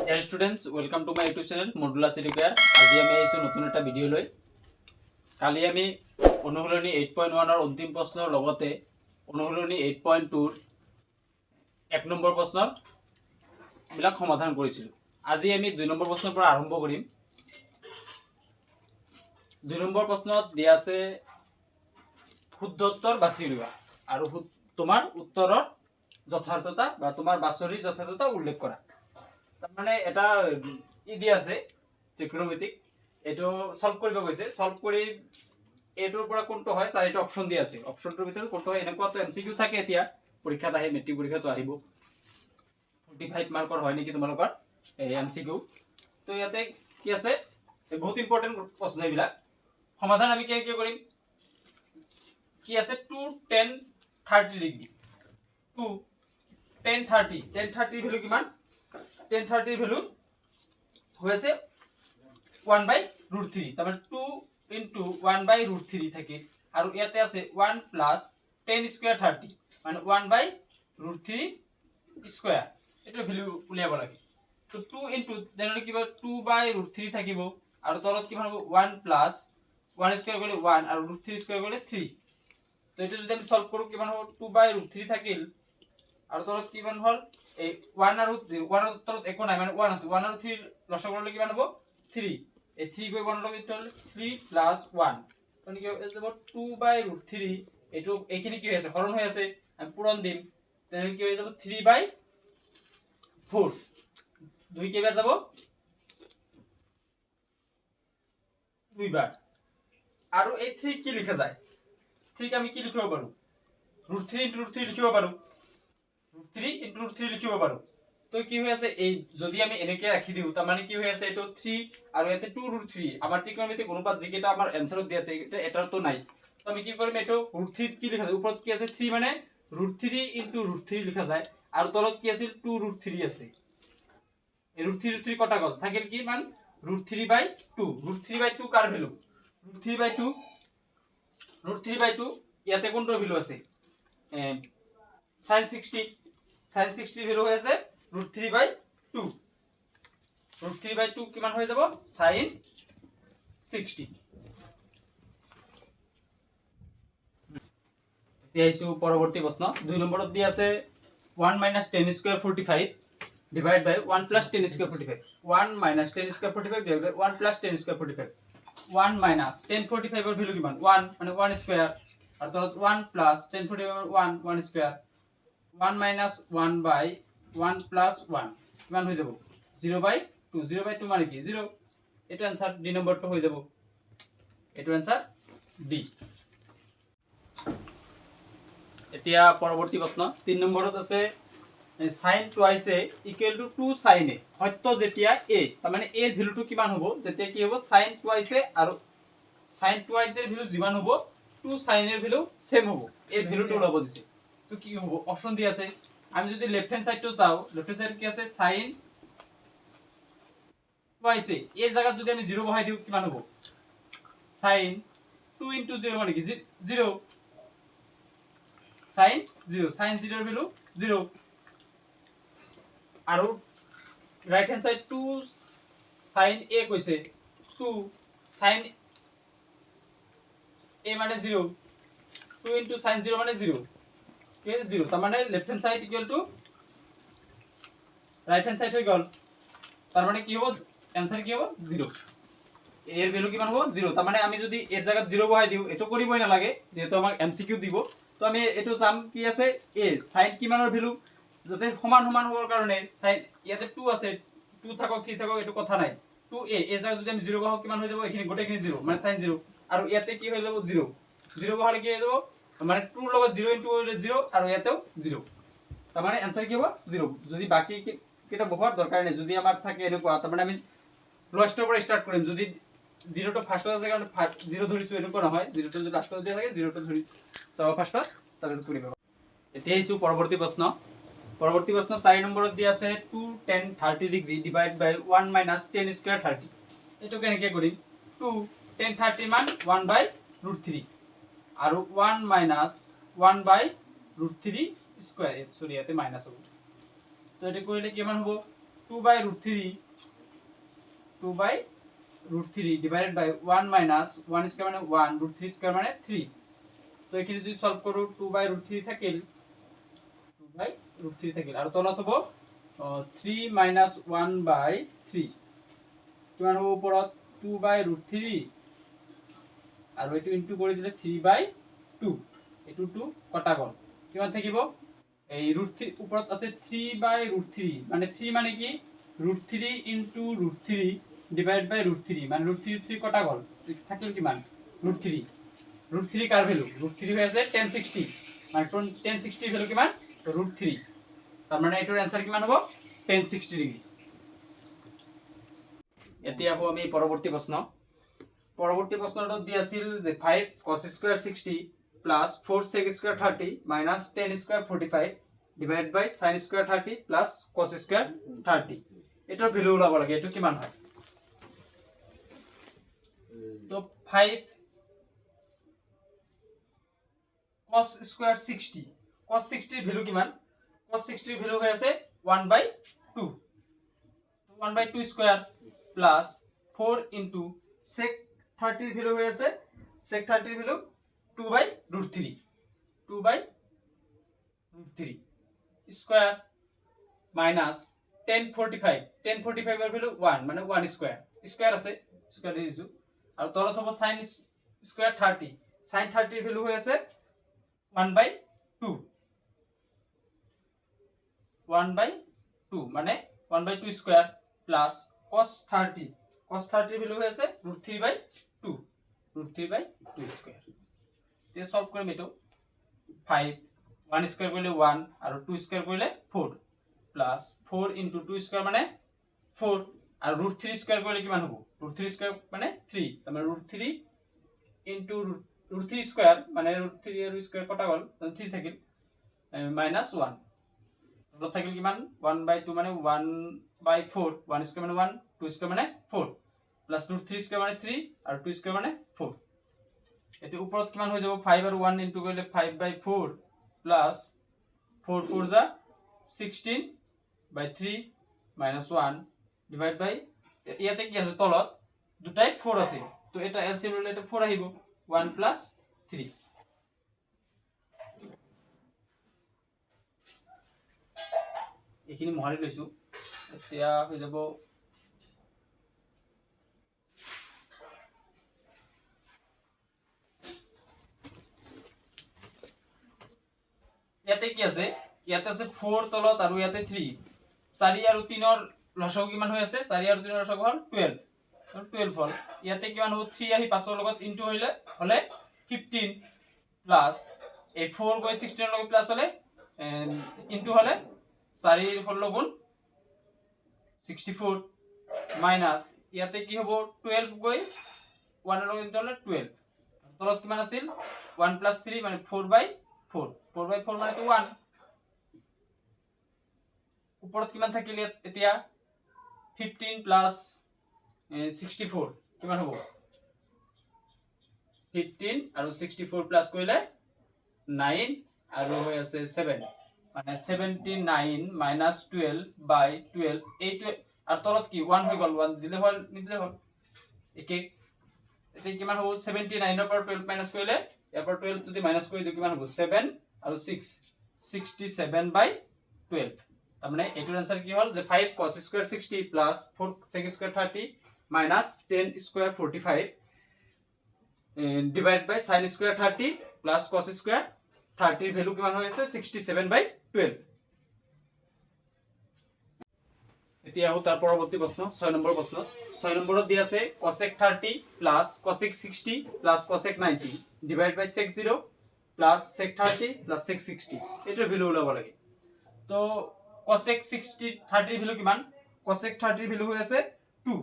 Dear students, welcome to my YouTube channel Modular Educator. আজি আমি আইছো নতুন এটা ভিডিও লৈ। কালি আমি অনুশীলনী 8.1 ৰ অন্তিম প্ৰশ্নৰ লগতে অনুশীলনী 8.2 ৰ 1 নম্বৰ প্ৰশ্নৰ বিলাক সমাধান কৰিছিলো। আজি আমি 2 নম্বৰ প্ৰশ্নৰ পৰা আৰম্ভ কৰিম। 2 নম্বৰ প্ৰশ্নত দিয়া আছে শুদ্ধ উত্তৰ বাছি উলিওৱা আৰু তোমাৰ উত্তৰৰ যথাৰ্থতা বা তোমাৰ বাছৰিৰ যথাৰ্থতা উল্লেখ কৰা। মানে এটা ইদি আছে ত্ৰিকোণমিতিক এটো সলভ কৰিব গৈছে সলভ কৰি এটোৰ পৰা কোনটো হয় চাৰিটা অপচন দি আছে অপচনটোৰ ভিতৰত কোনটো হয় এনেকুৱা তো এমসিকিউ থাকে এতিয়া পৰীক্ষাত আহে মেট্ৰিক পৰীক্ষাটো আহিব 45 মাৰ্কৰ হয় নেকি তোমালোকৰ এই এমসিকিউ তো ইয়াতে কি আছে বহুত ইম্পৰ্টেন্ট প্ৰশ্ন এইবিলাক সমাধান আমি কি কৰিম কি আছে 2 10 30 ডিগ্ৰী 2 10 30 ভ্যালু কিমান 10 30 ভ্যালু হয়েছে 1/√3 তারপর 2 into 1/√3 থাকে আর ইয়াতে আছে 1 plus 10 square 30 মানে 1/√3 স্কয়ার এটা ভ্যালু উলিয়াব লাগে তো 2 into দেনলে কিবা 2/√3 থাকিব আর তলত কিমান হবে 1 plus 1 স্কয়ার করলে 1 আর √3 স্কয়ার করলে 3 তো এটা যদি আমি সলভ করি কিমান হবে 2/√3 থাকিল আর তলত কিমান হল এই 1 আর 1 এর তলত একো নাই মানে 1 আছে 1 আর 3 লসাগু করলে কিমান হবে 3 এই 3 বাই 1 লগে ইকুয়াল 3 প্লাস 1 মানে কি হবে 2/√3 এটো এখানে কি হয়েছে হরণ হয়ে আছে আমি পূরণ দিম তাহলে কি হয়ে যাবে 3/4 2 কে বার যাব দুইবার আর এই 3 কি লেখা যায় 3 কে আমি কি লিখব পারো √3 * √3 লিখব পারো 3 * √3 লিখিব পারো তো কি হই আছে এই যদি আমি এনেকে রাখি দিউ তার মানে কি হই আছে এটো 3 আর এতে 2√3 আমার ত্রিকোণমিতিক অনুপাত যেটা আমার आंसरত দি আছে এটার তো নাই তো আমি কি করিম এটো √3 কি লেখা যায় উপরত কি আছে 3 মানে √3 * √3 লেখা যায় আর তলত কি আছে 2√3 আছে এই √3 কটা গল থাকেল কি মান √3/2 √3/2 কার ভ্যালু √3/2 ইয়াতে কোনটো ভ্যালু আছে sin 60 ভ্যালু হয়েছে √3/2 √3/2 কিমান হয়ে যাব sin 60 এতিয়াইছো পৰৱৰ্তী প্ৰশ্ন 2 নম্বৰত দি আছে 1 - 10 স্কয়ার 45 ডিভাইড বাই 1 + 10 স্কয়ার 45 1 - 10 স্কয়ার 45 ডিভাইড বাই 1 + 10 স্কয়ার 45 1 - 10 45 এর ভ্যালু কিমান 1 মানে 1 স্কয়ার আর তলত 1 + 10 45 1 স্কয়ার 1 - 1/1 + 1 কিমান হৈ যাব 0/2 0/2 মানে কি 0 এটা आंसर ডি নম্বৰটো হৈ যাব এটো आंसर ডি এতিয়া পৰৱৰ্তী প্ৰশ্ন 3 নম্বৰত আছে sin twice a = 2 sin a সত্য যেতিয়া a তাৰ মানে a এর ভ্যালুটো কিমান হ'ব যেতিয়া কি হ'ব sin twice a আৰু sin twice এর ভ্যালু যিমান হ'ব 2 sin এর ভ্যালু সেম হ'ব এই ভ্যালুটো ওলাব দিছে তো কি হ'ব অপশন দি আছে আমি যদি লেফট হ্যান্ড সাইডটো চাও লেফট হ্যান্ড সাইড কি আছে sin twice a এর জায়গা যদি আমি 0 বহাই দিও কিমান হ'ব sin 2 * 0 মানে কি 0 sin 0 sin 0 এর ভ্যালু 0 আৰু right hand side 2 sin a কইছে 2 sin a মানে 0 2 * sin 0 মানে 0 কি 0 তার মানে left hand side = right hand side হয়ে গেল তার মানে কি হবে आंसर কি হবে 0 এর ভ্যালু কিমান হবে 0 তার মানে আমি যদি এর জায়গা 0 বহাই দিও এটো করিবই না লাগে যেহেতু আমাক এমসিকিউ দিব তো আমি এটো সাম কি আছে a sin কিমানৰ ভ্যালু যাতে সমান সমান হওয়ার কারণে sin ইয়াতে 2 আছে 2 থাকক 3 থাকক এটো কথা নাই 2a এর জায়গা যদি আমি 0 বহাও কিমান হৈ যাব এখানে গোটেখিনি 0 মানে sin 0 আর ইয়াতে কি হৈ যাব 0 0 বহালে কি হৈ যাব মানে 2 লগত 0 * হলে 0 আর ইয়াতেও 0 তার মানে आंसर কি হবে 0 যদি বাকি কিটা বহার দরকার নেই যদি আমার থাকে এনেকুৱা তাৰ মানে আমি লোয়েস্টৰ পৰা স্টাৰ্ট কৰিম যদি 0 টো ফাৰ্স্ট আছে কাৰণ 0 ধৰিছো এনেকুৱা নহয় 0 টো যদি লাস্টত দিয়া থাকে 0 টো ধৰি চাও ফাৰ্স্টত তাহলে কৰিব এতিয়া ইছু পৰৱৰ্তী প্ৰশ্ন 4 নম্বৰত দি আছে 2 10 30 ডিগ্ৰী ডিভাইড বাই 1 - 10 স্কয়াৰ 30 এটো কেনেকৈ কৰিম 2 10 30 মান 1/√3 আৰু 1 - 1/√3 স্কয়াৰ সৰি ইয়াতে মাইনাস হ'ব তো এটা কৰিলে কিমান হ'ব 2/√3 ডিভাইডেড বাই 1 মাইনাস 1 স্কয়ার মানে 1 √3 স্কয়ার মানে 3 তো এখানে যদি সলভ করো 2/√3 থাকিল 2/√3 থাকিল আর তলত হবো 3 মাইনাস 1/3 কিমান হবো ওপৰত 2/√3 আৰু এটো ইনটু কৰি দিলে 3/2 এটো 2 কটা গল কিমান থাকিব এই √3 ওপৰত আছে 3/√3 মানে 3 মানে কি √3 ইনটু √3 ডিভাইড বাই √3 মানে √3 কটা গল থাকিল কিমান √3 √3 কার ভ্যালু √3 হৈ আছে 1060 মানে 1060 ভ্যালু কিমান √3 তার মানে এটার आंसर কিমান হ'ব 1060 ডিগ্রি এতিয়া হো আমি পৰৱৰ্তী প্ৰশ্নটো দি আছিল যে 5 cos square 60 plus 4 sec square 30 minus 10 square 45 divide by sin square 30 plus cos square 30 এটার ভ্যালু ওলাব লাগে এটো কিমান হয় তো 5 cos স্কয়ার 60 cos 60 এর ভ্যালু কিমান cos 60 এর ভ্যালু হয়ে আছে 1/2 1/2 স্কয়ার প্লাস 4 ইনটু sec 30 এর ভ্যালু হয়ে আছে sec 30 এর ভ্যালু 2/√3 2/√3 স্কয়ার মাইনাস 1045 এর ভ্যালু 1 মানে 1 স্কয়ার স্কয়ার আছে স্কয়ার দিছো আর তলত হবে sin স্কয়ার 30 sin 30 এর ভ্যালু হয়ে আছে 1/2 মানে 1/2 স্কয়ার প্লাস cos 30 এর ভ্যালু হয়ে আছে √3/2 স্কয়ার তে সলভ করব এটো 5 1 স্কয়ার করলে 1 আর 2 স্কয়ার করলে 4 প্লাস 4 ইনটু 2 স্কয়ার মানে 4 আর √3 স্কয়ার করলে কিমান হবে √3 স্কয়ার মানে 3 তার মানে √3 ইনটু √3 স্কয়ার মানে √3 এর স্কয়ার কটা গল 3 থাকিল মাইনাস 1 তো থাকিল কিমান 1/2 মানে 1/4 1 স্কয়ার মানে 1 2 স্কয়ার মানে 4 প্লাস √3 স্কয়ার মানে 3 আর 2 স্কয়ার মানে 4 এতে উপরত কিমান হৈ যাব 5 আর 1 ইনটু কৰিলে 5/4 প্লাস 4 4 যা 16/3 মাইনাস 1 ডিভাইড বাই ইয়াতে কি আছে তলত দুটাই 4 আছে তো এটা এলসিএম ললে এটা 4 আহিব 1 প্লাস 3 এখিনি মহাৰি লৈছো এতিয়া হৈ যাব ইয়াতে কি আছে ইয়াতে আছে 4 তলত আৰু ইয়াতে 3 4 আৰু 3 ৰ লসাগু কিমান হৈ আছে 4 আৰু 3 ৰ লসাগু হল 12 12 হল ইয়াতে কিমান হ'ব 3 আহি 5 ৰ লগত ইনটু হলে 15 প্লাস এই 4 গৈ 16 ৰ লগত প্লাস হলে ইনটু হলে 4 ৰ 16 গুণ 64 মাইনাস ইয়াতে কি হ'ব 12 গৈ 1 ৰ লগত ইনটু হলে 12 তলত কিমান আছিল 1 প্লাস 3 মানে 4/4 4/4 মানে তো 1 উপৰত কিমান থাকিল এতিয়া 15 প্লাস 64 কিমান হ'ব 15 আৰু 64 প্লাস কৰিলে 9 আৰু হৈ আছে 7 মানে 79 minus 12/12 এইটো আর তলত কি 1 হৈ গল 1 দিলে হল নিদিলে হল একে এতে কিমান হ'ব 79 ৰ পৰা 12 মাইনাস কৰিলে ইয়াৰ পৰা 12 যদি মাইনাস কৰি দিও কিমান হ'ব 7 আৰু 6 67/12 তার মানে এটার आंसर কি হল যে 5 cos square 60 plus 4 sec square 30 minus 10 square 45 divide by sin square 30 plus cos square 30 এর ভ্যালু কিমান হৈ আছে 67/12 এতিয়া হো তার পরবর্তী প্রশ্ন 6 নম্বর প্রশ্ন 6 নম্বরত দি আছে cosec 30 plus cosec 60 plus cosec 90 divide by sec 0 plus sec 30 plus sec 60 এটার ভ্যালু ওলাব লাগে তো cosec 60 30 এর ভ্যালু কিমান cosec 30 এর ভ্যালু হৈ আছে 2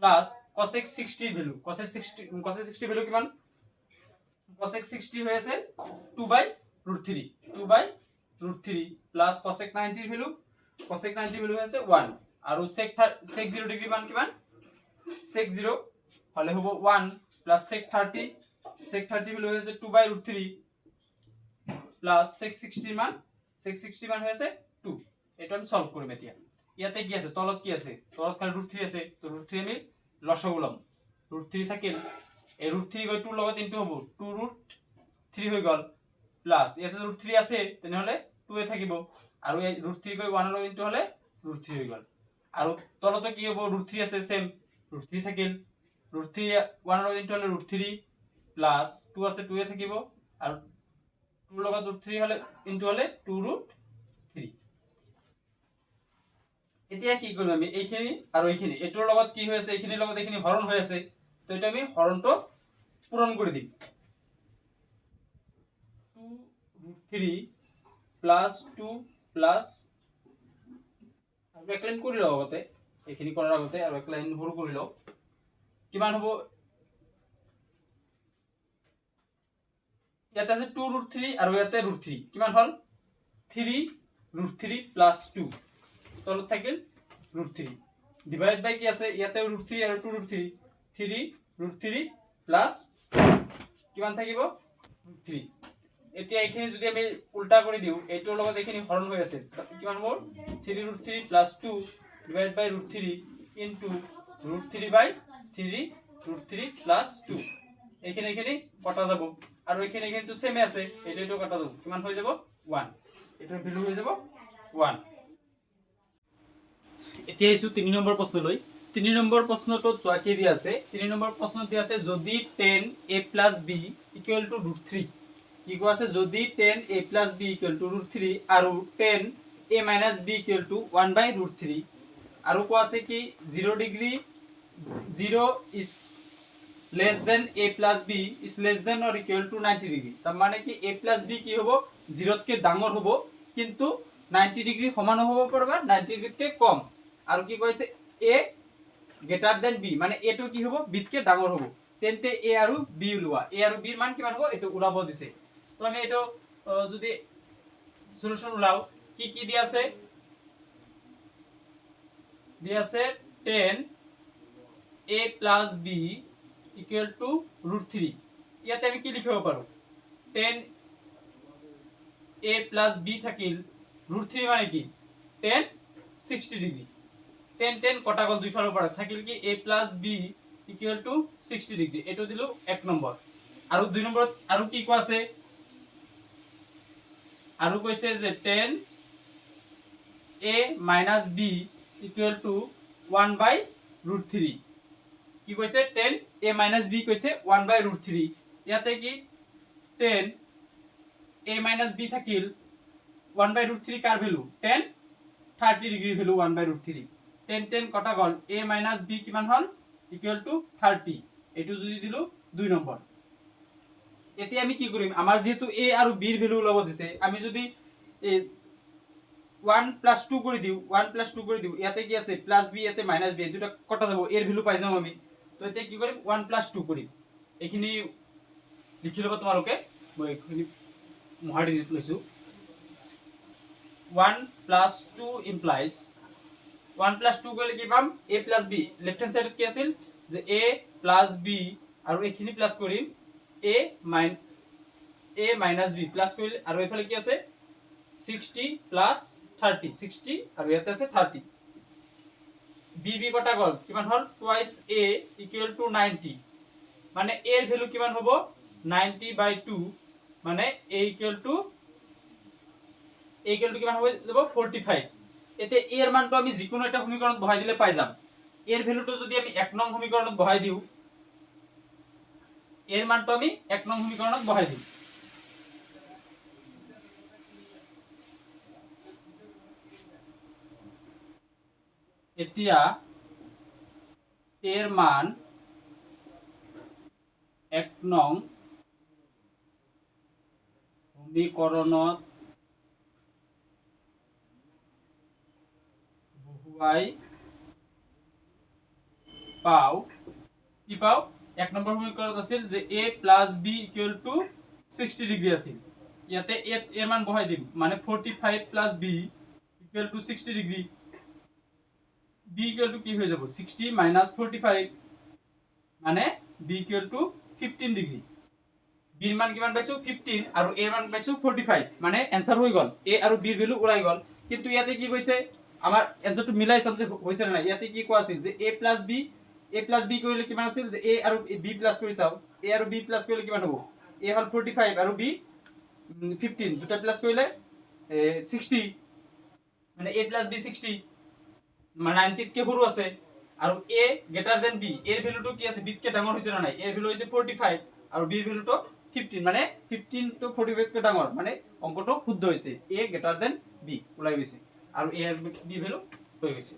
প্লাস cosec 60 এর ভ্যালু cosec 60 ভ্যালু কিমান cosec 60 হৈ আছে 2/√3 প্লাস cosec 90 এর ভ্যালু cosec 90 ভ্যালু আছে 1 আর sec 0 ডিগ্রি মান কিমান sec 0 হলে হবো 1 প্লাস sec 30 ভ্যালু আছে 2/√3 প্লাস sec 60 মান হয়েছে 2 এটা আমি সলভ করব এতিয়া ইয়াতে কি আছে তলত কি আছে তলত খালি √3 আছে তো √3 আমি লসাগু লম √3 থাকিল এই √3 গৈ 2 লগত ইনটু হ'ব 2√3 হৈ গল প্লাস ইয়াতে √3 আছে তেনেহলে 2 এ থাকিব আৰু এই √3 গৈ 1 লগত ইনটু হলে √3 হৈ গল আৰু তলতে কি হ'ব √3 আছে সেম √3 থাকিল √3 1 লগত ইনটু হলে √3 প্লাস 2 আছে 2 এ থাকিব আৰু 2 লগত √3 হলে ইনটু হলে 2√3 এতিয়া কি কৰিম আমি এইখিনি আৰু এইখিনি এটোৰ লগত কি হৈ আছে এইখিনিৰ লগত এইখিনি হৰণ হৈ আছে তো এটা আমি হৰণটো পূৰণ কৰি দিম 2√3 প্লাস 2 প্লাস আৰু এক লাইন কৰি লও আগতে এইখিনি কৰাৰ আগতে আৰু এক লাইন সৰু কৰি লও কিমান হ'ব ইয়াতে আছে 2√3 আৰু ইয়াতে √3 কিমান হল 3√3 প্লাস 2 তলত থাকিল √3 ডিভাইড বাই কি আছে ইয়াতে √3 আৰু 2√3 3√3 প্লাস কিমান থাকিব √3 এতিয়া এইখিনি যদি আমি উল্টা কৰি দিও এইটোৰ লগত এইখিনি হৰণ হৈ আছে কিমান হ'ব 3√3 প্লাস 2 ডিভাইড বাই √3 ইনটু √3 বাই 3√3 প্লাস 2 এইখিনি এইখিনি কটা যাব আৰু এইখিনি কিন্তু সেমে আছে এইটো কটা যাব কিমান হৈ যাব 1 এটোৰ ভ্যালু হৈ যাব 1 এতিয়া আইছো 3 নম্বৰ প্ৰশ্নলৈ 3 নম্বৰ প্ৰশ্নটোত চোৱা কি দিয়া আছে 3 নম্বৰ প্ৰশ্নত দিয়া আছে যদি 10a + b = √3 কি কোৱা আছে যদি 10a + b = √3 আৰু 10a - b = 1/√3 আৰু কোৱা আছে কি 0 degree 0 is less than a + b is less than or equal to 90 degree তাৰ মানে কি a + b কি হ'ব 0 তকৈ ডাঙৰ হ'ব কিন্তু 90 ডিগ্ৰী সমান হ'ব পাৰে বা 90 ডিগ্ৰীতকৈ কম আৰু কি কৈছে a greater than b মানে a টো কি হ'ব b তকৈ ডাঙৰ হ'ব তেন্তে a আৰু b ওলোৱা a আৰু b ৰ মান কিমান হ'ব এটো ওলাব দিছে তো আমি এটো যদি সলিউশন ওলাও কি কি দিয়া আছে 10a + b = √3 ইয়াতে আমি কি লিখিব পাৰো 10a + b থাকিল √3 মানে কি 10 60 ডিগ্ৰী 10 10 কটা গল দুই ফালৰ পৰা থাকিল কি a + b = 60 ডিগ্ৰী এটো দিলো 1 নম্বৰ আৰু 2 নম্বৰত আৰু কি কোৱা আছে আৰু কৈছে যে 10a - b = 1/√3 কি কৈছে 10a - b কৈছে 1/√3 ইয়াতে কি 10a - b থাকিল 1/√3 কাৰ ভ্যালু 10 30 ডিগ্ৰী ভ্যালু 1/√3 10 10 কটা গল a - b কিমান হল = 30 এটো যদি দিলো 2 নম্বৰ এতিয়া আমি কি কৰিম আমাৰ যেহেতু a আৰু b ৰ ভ্যালু ওলাব দিছে আমি যদি 1 + 2 কৰি দিও 1 + 2 কৰি দিও ইয়াতে কি আছে +b ইয়াতে -b দুটা কটা যাব এর ভ্যালু পাই যাম আমি তো এতিয়া কি কৰিম 1 + 2 কৰিম এইখিনি লিখি লব তোমালোকে মই এইখিনি মহাৰি দি লৈছো 1 + 2 implies 1 + 2 কৰিলে কি পাম a + b লেফট হ্যান্ড সাইডত কি আছিল যে a + b আৰু এইখিনি প্লাস কৰিম a - b প্লাস কৰিলে আৰু এইফালে কি আছে 60 + 30 60 আৰু ইয়াতে আছে 30 b কটা গল কিমান হল twice a = 90 মানে a এর ভ্যালু কিমান হ'ব 90/2 মানে a = কিমান হ'ব যাব 45 এতে a এর মানটো আমি যিকোনো এটা সমীকৰণত বহাই দিলে পাই যাম এৰ ভ্যালুটো যদি আমি 1 নং সমীকৰণত বহাই দিও এৰ মানটো আমি 1 নং সমীকৰণত বহাই দিম এতিয়া এৰ মান 1 নং সমীকৰণত বহুৱাই পাও কি পাও 1 নম্বৰ সমীকৰণত আছিল যে a + b = 60 ডিগ্ৰী আছিল ইয়াতে a এৰ মান বহাই দিম মানে 45 + b = 60 ডিগ্ৰী b = কি হৈ যাব 60 - 45 মানে b = 15 ডিগ্ৰী b এৰ মান কিমান পাইছো 15 আৰু a এৰ মান পাইছো 45 মানে आंसर হৈ গল a আৰু b এৰ ভ্যালু ওলাই গল কিন্তু ইয়াতে কি কৈছে আমাৰ এনসাৰটো মিলাই চাম যে হৈছে না ইয়াতে কি কোৱা আছিল যে a plus b কৰিলে কিমান আছিল যে a আৰু b প্লাস কৰি চাও a আৰু b প্লাস কৰিলে কিমান হ'ব a হল 45 আৰু b 15 দুটা প্লাস কৰিলে 60 মানে a plus b 60 মানে 90 কে সৰু আছে আৰু a গ্ৰেটাৰ দেন b এৰ ভ্যালুটো কি আছে b কে ডাঙৰ হৈছে না নাই a ভ্যালু হৈছে 45 আৰু b ভ্যালুটো 15 মানে 15 to 45 কে ডাঙৰ মানে অঙ্কটো শুদ্ধ হৈছে a গ্ৰেটাৰ দেন b ওলাই গৈছে আৰু a আৰু b ভ্যালু হৈ গৈছে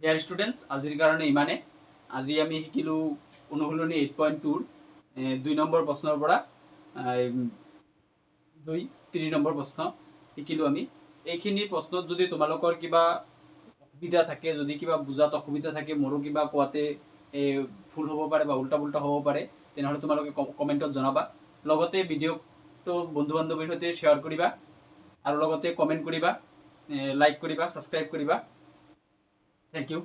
ডিয়াৰ ষ্টুডেন্টস আজিৰ কাৰণে ইমানে আজি আমি শিকিলো অনুশীলনী 8.2 2 নম্বৰ প্ৰশ্নৰ পৰা 3 নম্বৰ প্ৰশ্ন শিকিলো আমি এইখিনি প্ৰশ্নত যদি তোমালোকৰ কিবা অসুবিধা থাকে যদি কিবা বুজাত অসুবিধা থাকে মোৰো কিবা কোৱাতে ভুল হ'ব পাৰে বা উল্টা পুল্টা হ'ব পাৰে তেনেহলে তোমালোকে কমেন্টত জনাবা লগতে ভিডিওটো বন্ধু বান্ধৱীৰ সৈতে শেয়াৰ কৰিবা আৰু লগতে কমেন্ট কৰিবা লাইক কৰিবা সাবস্ক্ৰাইব কৰিবা থ্যাংক ইউ